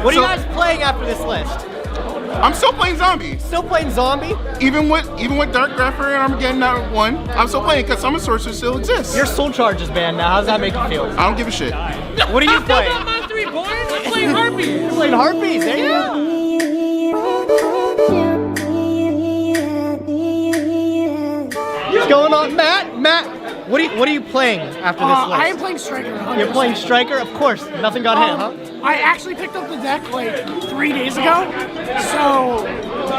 What are you guys playing after this list? I'm still playing zombie. Still playing zombie? Even with Dark Grepher and Armageddon at 1, I'm still playing because Summon Sorcerer still exists. Your Soul Charge is banned now. How does that make you feel? I don't give a shit. What are you playing? I'm 3 boys. I'm playing Harpies. You're playing Harpies. There you go. What's going on, Matt? Matt, what are you playing after this list? I am playing Striker. 100%. You're playing Striker? Of course. Nothing got hit, huh? I actually picked up the deck like 3 days ago, so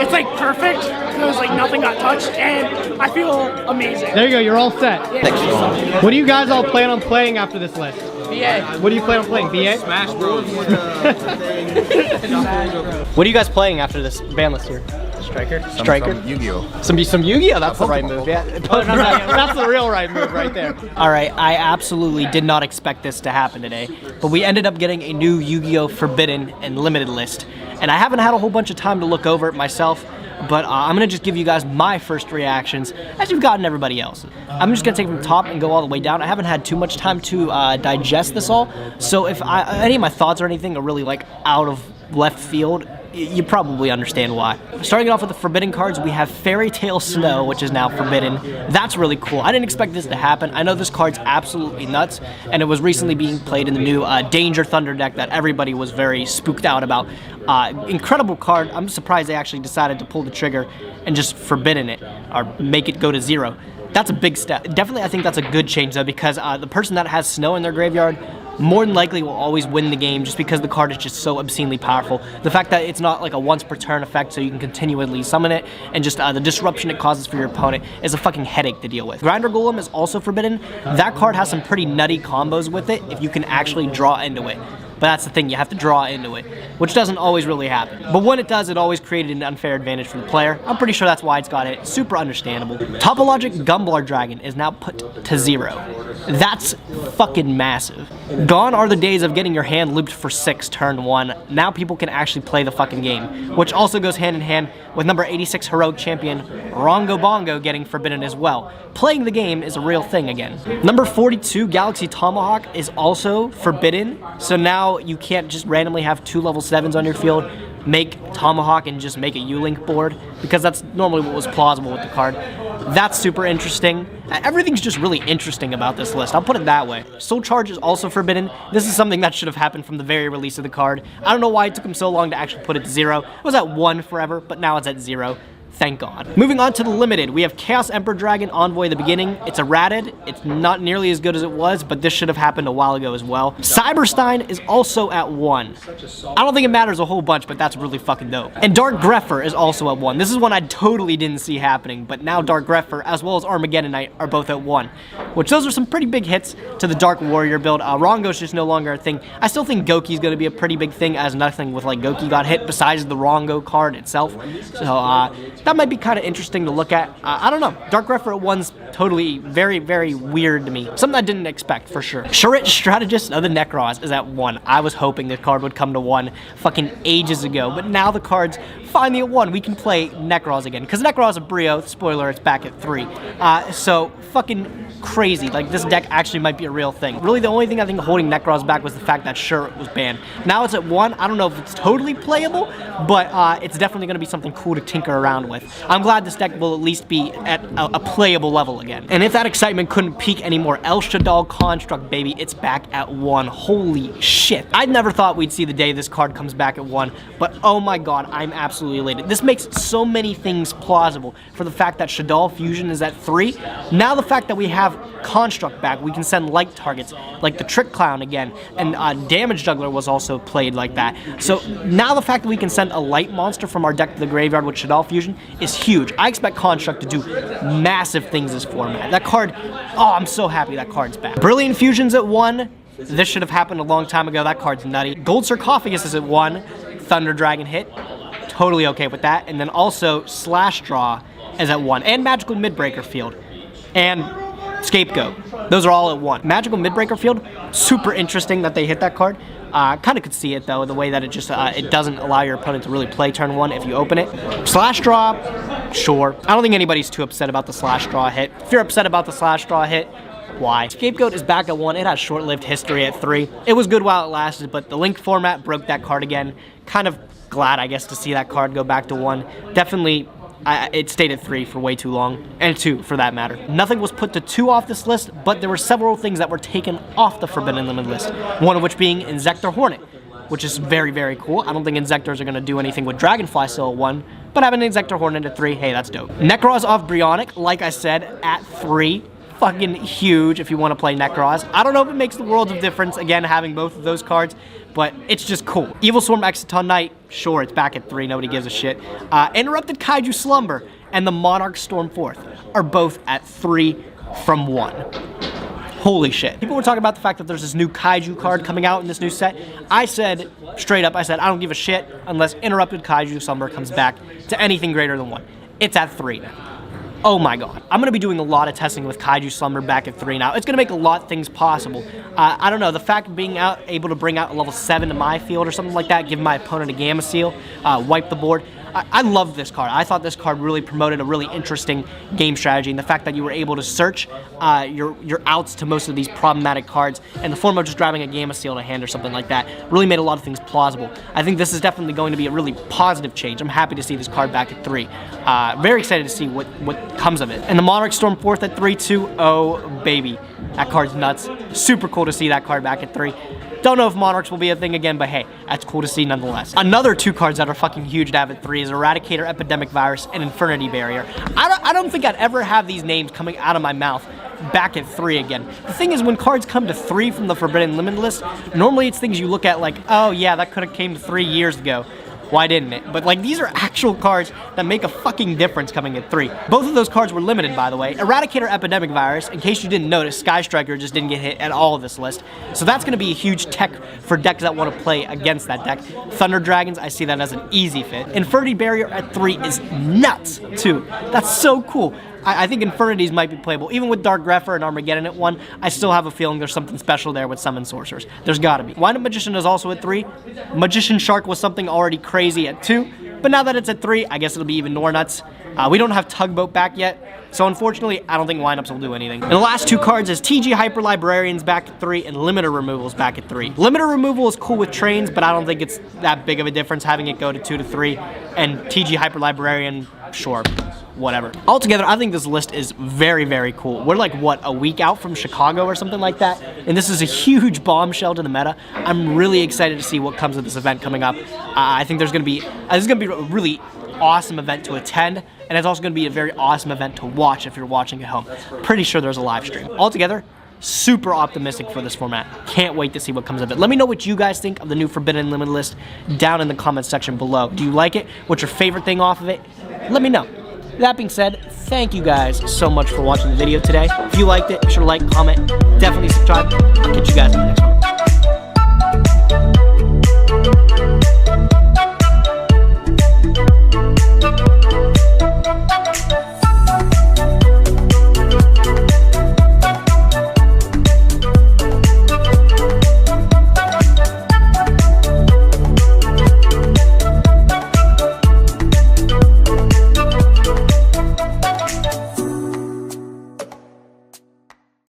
it's like perfect because like nothing got touched, and I feel amazing. There you go. You're all set. Yeah. What do you guys all plan on playing after this list? BA. What do you plan on playing? BA? Smash Bros. What are you guys playing after this ban list here? Striker? Striker? Some Yu-Gi-Oh. Some Yu-Gi-Oh! That's the right move. Yeah, that's the real right move right there. All right, I absolutely did not expect this to happen today, but we ended up getting a new Yu-Gi-Oh! Forbidden and Limited list, and I haven't had a whole bunch of time to look over it myself, but I'm gonna just give you guys my first reactions as you've gotten everybody else. I'm just gonna take from the top and go all the way down. I haven't had too much time to digest this all, so if any of my thoughts or anything are really like out of left field, you probably understand why. Starting off with the forbidden cards, we have Fairy Tale Snow, which is now forbidden. That's really cool. I didn't expect this to happen. I know this card's absolutely nuts, and it was recently being played in the new Danger Thunder deck that everybody was very spooked out about. Incredible card. I'm surprised they actually decided to pull the trigger and just forbidden it, or make it go to 0. That's a big step. Definitely, I think that's a good change, though, because the person that has Snow in their graveyard more than likely will always win the game just because the card is just so obscenely powerful. The fact that it's not like a once per turn effect so you can continually summon it, and just the disruption it causes for your opponent is a fucking headache to deal with. Grinder Golem is also forbidden. That card has some pretty nutty combos with it if you can actually draw into it. But that's the thing, you have to draw into it, which doesn't always really happen. But when it does, it always created an unfair advantage for the player. I'm pretty sure that's why it's got hit. Super understandable. Topologic GUMBLAR Dragon is now put to 0. That's fucking massive. Gone are the days of getting your hand looped for 6 turn 1. Now people can actually play the fucking game, which also goes hand in hand with number 86 Heroic Champion Rongo Bongo getting forbidden as well. Playing the game is a real thing again. Number 42 Galaxy Tomahawk is also forbidden, so now you can't just randomly have 2 level 7s on your field, make Tomahawk and just make a U-Link board, because that's normally what was plausible with the card. That's super interesting. Everything's just really interesting about this list, I'll put it that way. Soul Charge is also forbidden. This is something that should have happened from the very release of the card. I don't know why it took them so long to actually put it to 0. It was at 1 forever, but now it's at 0. Thank God. Moving on to the limited, we have Chaos Emperor Dragon Envoy at the beginning. It's errated. It's not nearly as good as it was, but this should have happened a while ago as well. cyber-stein is also at 1. I don't think it matters a whole bunch, but that's really fucking dope. And Dark Grepher is also at 1. This is one I totally didn't see happening, but now Dark Grepher as well as Armageddon Knight are both at 1, which those are some pretty big hits to the Dark Warrior build. Rongo's just no longer a thing. I still think Goki's going to be a pretty big thing, as nothing with like Goki got hit besides the Rongo card itself. So that might be kind of interesting to look at. I don't know. Dark Grepher at 1's totally very, very weird to me. Something I didn't expect for sure. Sharit Strategist of the NEKROZ is at 1. I was hoping the card would come to 1 fucking ages ago, but now the card's finally at 1. We can play NEKROZ again, because NEKROZ of Brio, spoiler, it's back at 3. So fucking crazy. Like, this deck actually might be a real thing. Really, the only thing I think holding NEKROZ back was the fact that Sharit was banned. Now it's at 1. I don't know if it's totally playable, but it's definitely going to be something cool to tinker around with. I'm glad this deck will at least be at a playable level again. And if that excitement couldn't peak anymore, El SHADDOLL Construct, baby, it's back at 1. Holy shit. I never thought we'd see the day this card comes back at 1, but oh my god, I'm absolutely elated. This makes so many things plausible for the fact that SHADDOLL Fusion is at 3. Now the fact that we have Construct back, we can send light targets, like the Trick Clown again, and Damage Juggler was also played like that. So now the fact that we can send a light monster from our deck to the graveyard with SHADDOLL Fusion is huge. I expect Construct to do massive things this format. That card, oh, I'm so happy that card's back. Brilliant Fusion's at 1. This should have happened a long time ago. That card's nutty. Gold Sarcophagus is at 1. Thunder Dragon hit. Totally okay with that. And then also Slash Draw is at 1. And Magical Midbreaker Field. And Scapegoat. Those are all at 1. Magical Midbreaker Field, super interesting that they hit that card. Kind of could see it though, the way that it just it doesn't allow your opponent to really play turn 1 if you open it. Slash Draw, sure. I don't think anybody's too upset about the Slash Draw hit. If you're upset about the Slash Draw hit, why. Scapegoat is back at 1. It has short-lived history at 3. It was good while it lasted, but the linked format broke that card again. Kind of glad, I guess, to see that card go back to 1. Definitely, it stayed at 3 for way too long, and 2 for that matter. Nothing was put to 2 off this list, but there were several things that were taken off the Forbidden Limited list. One of which being INZEKTOR Hornet, which is very, very cool. I don't think INZEKTORs are going to do anything with Dragonfly still at 1, but having an INZEKTOR Hornet at 3, hey, that's dope. NEKROZ off BRIONAC, like I said, at 3. Fucking huge if you want to play NEKROZ. I don't know if it makes the world of difference, again, having both of those cards, but it's just cool. EVILSWARM EXCITON Knight, sure, it's back at 3, nobody gives a shit. Interrupted KAIJU SLUMBER and the MONARCHS STORMFORTH are both at 3 from 1. Holy shit. People were talking about the fact that there's this new KAIJU card coming out in this new set. I said, straight up, I said, I don't give a shit unless Interrupted KAIJU SLUMBER comes back to anything greater than 1. It's at 3 now. Oh my god. I'm going to be doing a lot of testing with KAIJU SLUMBER back at 3 now. It's going to make a lot of things possible. I don't know, the fact of being able to bring out a level 7 to my field or something like that, give my opponent a Gamma Seal, wipe the board. I love this card. I thought this card really promoted a really interesting game strategy, and the fact that you were able to search your outs to most of these problematic cards in the form of just grabbing a Gamma Seal to hand or something like that really made a lot of things plausible. I think this is definitely going to be a really positive change. I'm happy to see this card back at 3. Very excited to see what comes of it. And the Monarch STORMFORTH at 3 too. Oh baby, that card's nuts. Super cool to see that card back at 3. Don't know if Monarchs will be a thing again, but hey, that's cool to see nonetheless. Another 2 cards that are fucking huge to have at 3 is ERADICATOR, Epidemic Virus, and Infernity Barrier. I don't think I'd ever have these names coming out of my mouth back at 3 again. The thing is, when cards come to 3 from the Forbidden Limited list, normally it's things you look at like, oh yeah, that could have came 3 years ago. Why didn't it? But like, these are actual cards that make a fucking difference coming at 3. Both of those cards were limited, by the way. ERADICATOR, Epidemic Virus, in case you didn't notice, Sky Striker just didn't get hit at all of this list. So that's going to be a huge tech for decks that want to play against that deck. Thunder Dragons, I see that as an easy fit. Infernity Barrier at 3 is nuts, too. That's so cool. I think Infinities might be playable. Even with Dark GREPHER and Armageddon at 1, I still have a feeling there's something special there with Summon Sorcerers. There's gotta be. Wind Up Magician is also at 3. Magician Shark was something already crazy at 2, but now that it's at 3, I guess it'll be even more nuts. We don't have Tugboat back yet, so unfortunately, I don't think windups will do anything. And the last 2 cards is TG Hyper Librarians back at 3 and Limiter Removals back at 3. Limiter Removal is cool with trains, but I don't think it's that big of a difference having it go to 2 to 3, and TG Hyper Librarian, sure. Whatever. Altogether, I think this list is very, very cool. We're like, what, a week out from Chicago or something like that? And this is a huge bombshell to the meta. I'm really excited to see what comes of this event coming up. I think this is going to be a really awesome event to attend, and it's also going to be a very awesome event to watch if you're watching at home. Pretty sure there's a live stream. Altogether, super optimistic for this format. Can't wait to see what comes of it. Let me know what you guys think of the new Forbidden Limited list down in the comments section below. Do you like it? What's your favorite thing off of it? Let me know. That being said, thank you guys so much for watching the video today. If you liked it, be sure to like, comment, definitely subscribe. I'll catch you guys in the next one.